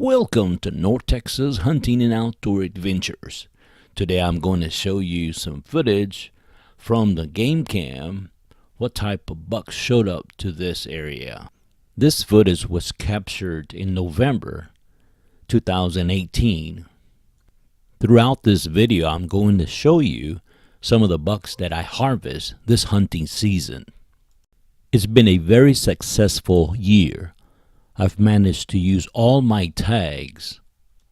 Welcome to North Texas Hunting and Outdoor Adventures. Today I'm going to show you some footage from the game cam, what type of bucks showed up to this area. This footage was captured in November 2018. Throughout this video I'm going to show you some of the bucks that I harvest this hunting season. It's been a very successful year. I've managed to use all my tags.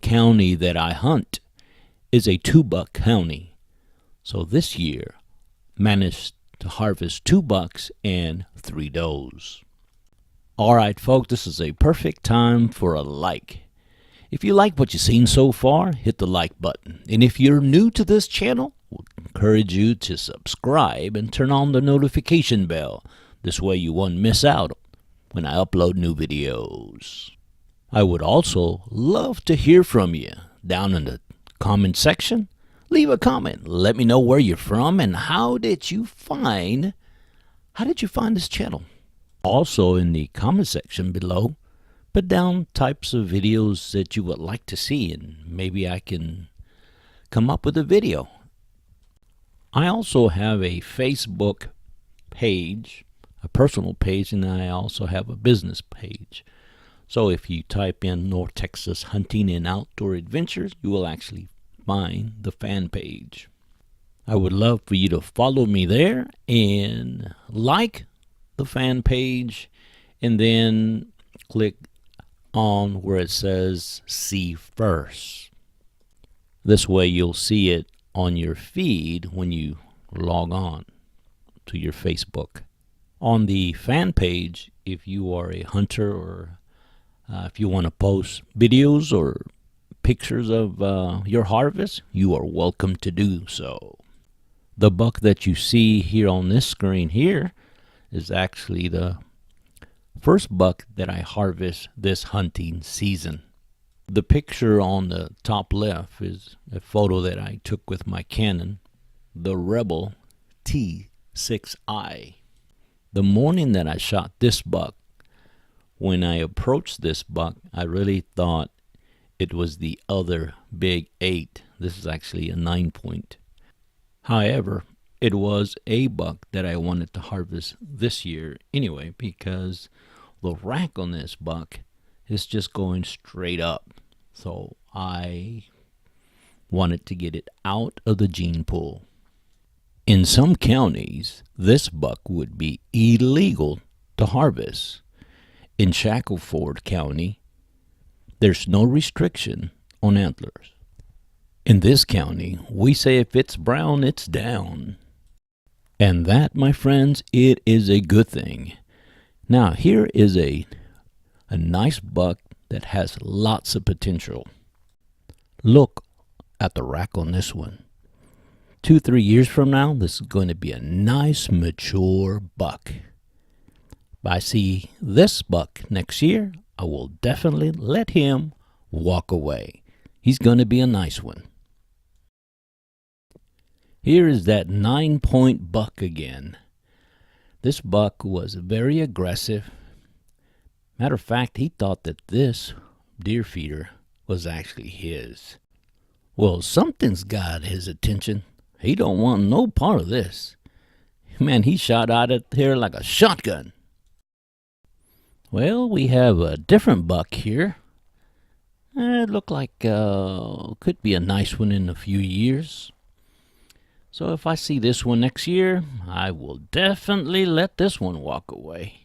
County that I hunt is a 2-buck county. So this year, managed to harvest 2 bucks and 3 does. Alright folks, this is a perfect time for a like. If you like what you've seen so far, hit the like button. And if you're new to this channel, we'll encourage you to subscribe and turn on the notification bell. This way you won't miss out when I upload new videos. I would also love to hear from you down in the comment section. Leave a comment. Let me know where you're from and how did you find this channel. Also in the comment section below, put down types of videos that you would like to see and maybe I can come up with a video. I also have a Facebook page, a personal page, and I also have a business page. So if you type in North Texas Hunting and Outdoor Adventures, you will actually find the fan page. I would love for you to follow me there and like the fan page and then click on where it says see first. This way you'll see it on your feed when you log on to your Facebook. On the fan page, if you are a hunter or if you want to post videos or pictures of your harvest, you are welcome to do so. The buck that you see here on this screen here is actually the first buck that I harvest this hunting season. The picture on the top left is a photo that I took with my Canon, the Rebel T6i. The morning that I shot this buck, when I approached this buck, I really thought it was the other big 8. This is actually a 9-point. However, it was a buck that I wanted to harvest this year anyway because the rack on this buck is just going straight up. So I wanted to get it out of the gene pool. In some counties, this buck would be illegal to harvest. In Shackleford County, there's no restriction on antlers. In this county, we say if it's brown, it's down. And that, my friends, it is a good thing. Now, here is a nice buck that has lots of potential. Look at the rack on this one. 2-3 years from now, this is going to be a nice mature buck. If I see this buck next year, I will definitely let him walk away. He's going to be a nice one. Here is that 9-point buck again. This buck was very aggressive. Matter of fact, he thought that this deer feeder was actually his. Well, something's got his attention. He don't want no part of this. Man, he shot out of here like a shotgun. Well, we have a different buck here. It looked like could be a nice one in a few years. So if I see this one next year, I will definitely let this one walk away.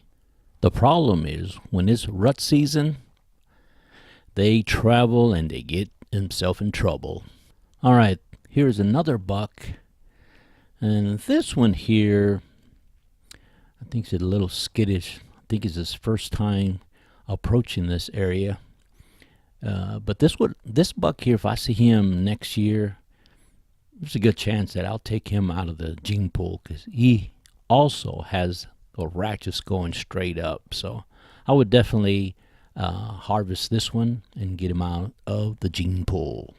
The problem is when it's rut season, they travel and they get themselves in trouble. All right. Here's another buck, and this one here, I think he's a little skittish. I think it's his first time approaching this area. But this buck here, if I see him next year, there's a good chance that I'll take him out of the gene pool because he also has a rack just going straight up. So I would definitely harvest this one and get him out of the gene pool.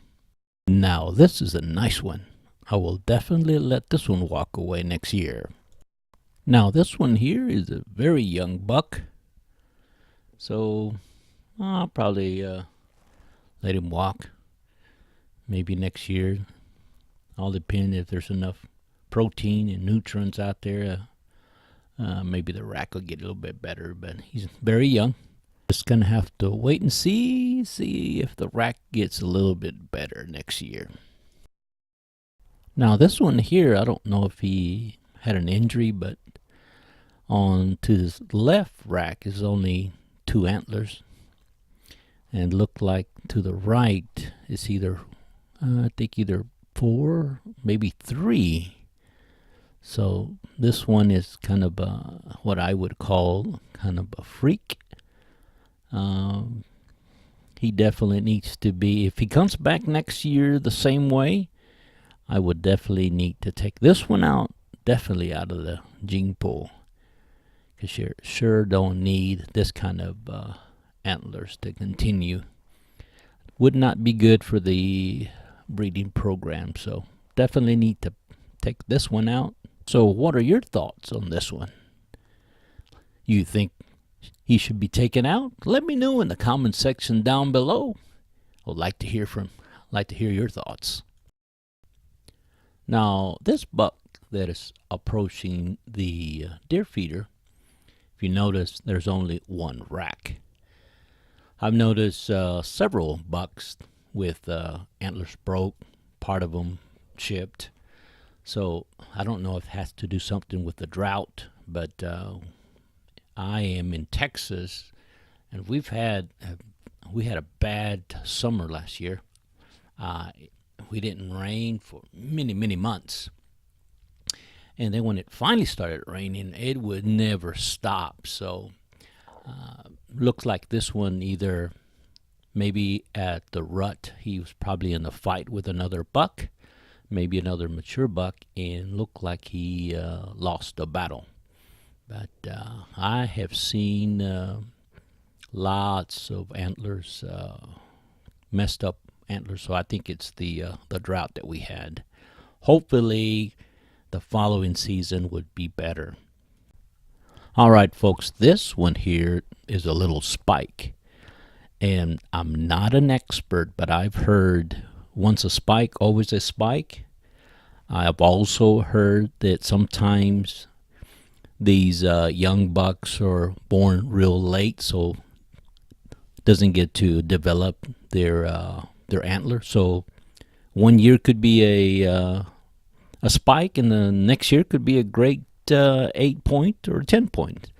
Now, this is a nice one. I will definitely let this one walk away next year. Now, this one here is a very young buck. So, I'll probably let him walk. Maybe next year. All depend if there's enough protein and nutrients out there. Maybe the rack will get a little bit better, but he's very young. Just gonna have to wait and see if the rack gets a little bit better next year. Now this one here, I don't know if he had an injury, but on to his left rack is only 2 antlers, and look like to the right is either I think either 4, maybe 3. So this one is kind of what I would call kind of a freak. He definitely needs to be, if he comes back next year the same way, I would definitely need to take this one out, definitely out of the gene pool, because you sure don't need this kind of antlers to continue. Would not be good for the breeding program, so definitely need to take this one out. So what are your thoughts on this one? You think he should be taken out? Let me know in the comment section down below. I'd like to hear your thoughts. Now this buck that is approaching the deer feeder, if you notice, there's only 1 rack. I've noticed several bucks with antlers broke, part of them chipped. So I don't know if it has to do something with the drought, but I am in Texas, and we had a bad summer last year. We didn't rain for many months, and then when it finally started raining, it would never stop. So looks like this one either maybe at the rut, he was probably in a fight with another buck, maybe another mature buck, and looked like he lost a battle. But I have seen lots of antlers, messed up antlers, so I think it's the drought that we had. Hopefully the following season would be better. All right, folks, this one here is a little spike. And I'm not an expert, but I've heard once a spike, always a spike. I've also heard that sometimes these young bucks are born real late, so doesn't get to develop their antler. So 1 year could be a spike, and the next year could be a great 8-point or 10-point.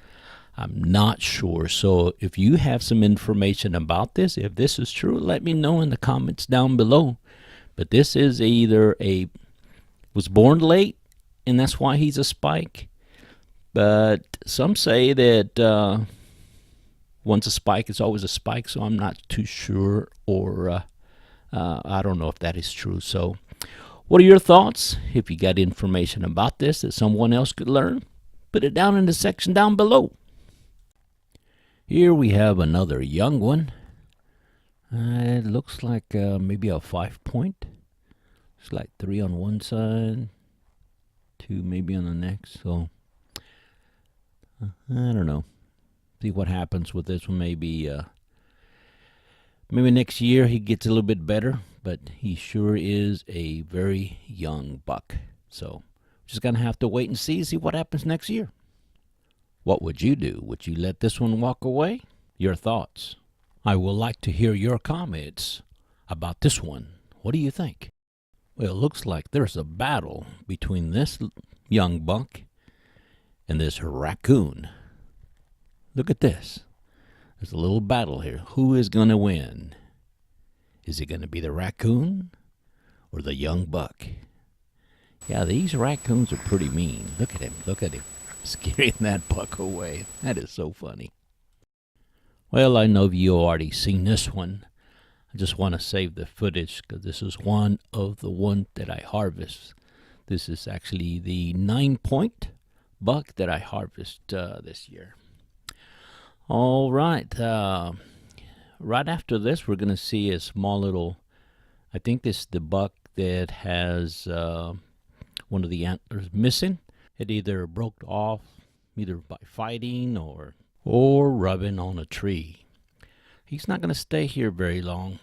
I'm not sure. So if you have some information about this, if this is true, let me know in the comments down below. But this is either was born late, and that's why he's a spike. But some say that once a spike, it's always a spike. So I'm not too sure, or I don't know if that is true. So what are your thoughts? If you got information about this that someone else could learn, put it down in the section down below. Here we have another young one. It looks like maybe a 5-point. It's like 3 on one side, 2 maybe on the next. So I don't know. See what happens with this one. Maybe next year he gets a little bit better, but he sure is a very young buck. So just gonna have to wait and see what happens next year. What would you do? Would you let this one walk away? Your thoughts. I would like to hear your comments about this one. What do you think? Well, it looks like there's a battle between this young buck and this raccoon. Look at this. There's a little battle here. Who is going to win? Is it going to be the raccoon or the young buck? Yeah, these raccoons are pretty mean. Look at him. Look at him. Scaring that buck away. That is so funny. Well, I know you already seen this one. I just want to save the footage because this is one of the ones that I harvest. This is actually the 9-point buck that I harvest this year. All right. Right after this, we're going to see a small little, I think this is the buck that has one of the antlers missing. It either broke off either by fighting or rubbing on a tree. He's not going to stay here very long.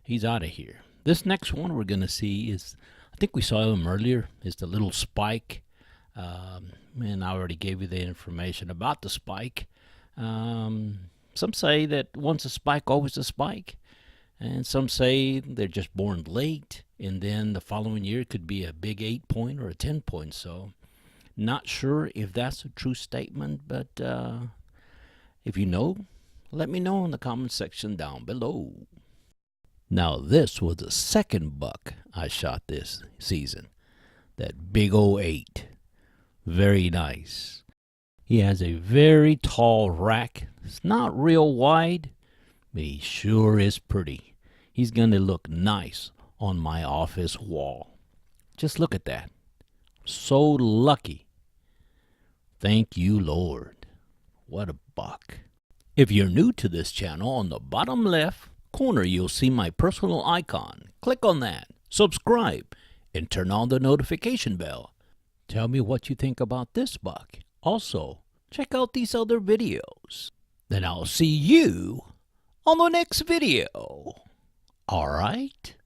He's out of here. This next one we're going to see is, I think we saw him earlier, is the little spike. And I already gave you the information about the spike. Some say that once a spike, always a spike. And some say they're just born late, and then the following year it could be a big 8-point or a 10-point. So not sure if that's a true statement, but if you know, let me know in the comment section down below. Now this was the second buck I shot this season. That big old 8. Very nice. He has a very tall rack. It's not real wide, but he sure is pretty. He's going to look nice on my office wall. Just look at that. So lucky. Thank you, Lord. What a buck. If you're new to this channel, on the bottom left corner you'll see my personal icon. Click on that, subscribe, and turn on the notification bell. Tell me what you think about this buck. Also, check out these other videos. Then I'll see you on the next video. All right?